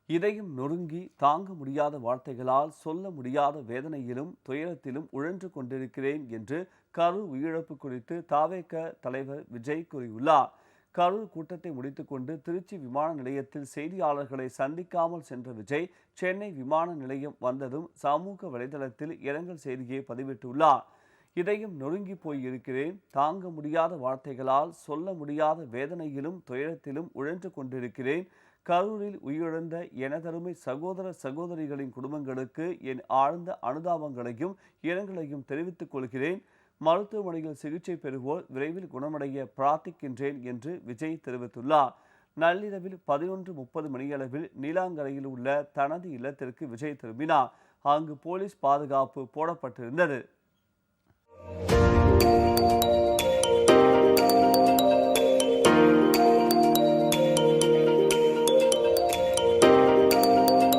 இதயம் நொறுங்கி தாங்க முடியாத வார்த்தைகளால் சொல்ல முடியாத வேதனையிலும் துயரத்திலும் உழன்று கொண்டிருக்கிறேன் என்று கரூர் உயிரிழப்பு குறித்து தாவேக தலைவர் விஜய் கூறியுள்ளார். கரூர் கூட்டத்தை முடித்துக்கொண்டு திருச்சி விமான நிலையத்தில் செய்தியாளர்களை சந்திக்காமல் சென்ற விஜய் சென்னை விமான நிலையம் வந்ததும் சமூக வலைதளத்தில் இரங்கல் செய்தியை பதிவிட்டுள்ளார். இதயம் நொறுங்கி போய் இருக்கிறேன், தாங்க முடியாத வார்த்தைகளால் சொல்ல முடியாத வேதனையிலும் துயரத்திலும் உழன்று கொண்டிருக்கிறேன். கரூரில் உயிரிழந்த எனதருமை சகோதர சகோதரிகளின் குடும்பங்களுக்கு என் ஆழ்ந்த அனுதாபங்களையும் இரங்கலையும் தெரிவித்துக் கொள்கிறேன். மருத்துவமனையில் சிகிச்சை பெறுவோர் விரைவில் குணமடைய பிரார்த்திக்கின்றேன் என்று விஜய் தெரிவித்துள்ளார். நள்ளிரவில் 11:30 மணியளவில் நீலாங்கரையில் உள்ள தனது இல்லத்திற்கு விஜய் திரும்பினார். அங்கு போலீஸ் பாதுகாப்பு போடப்பட்டிருந்தது.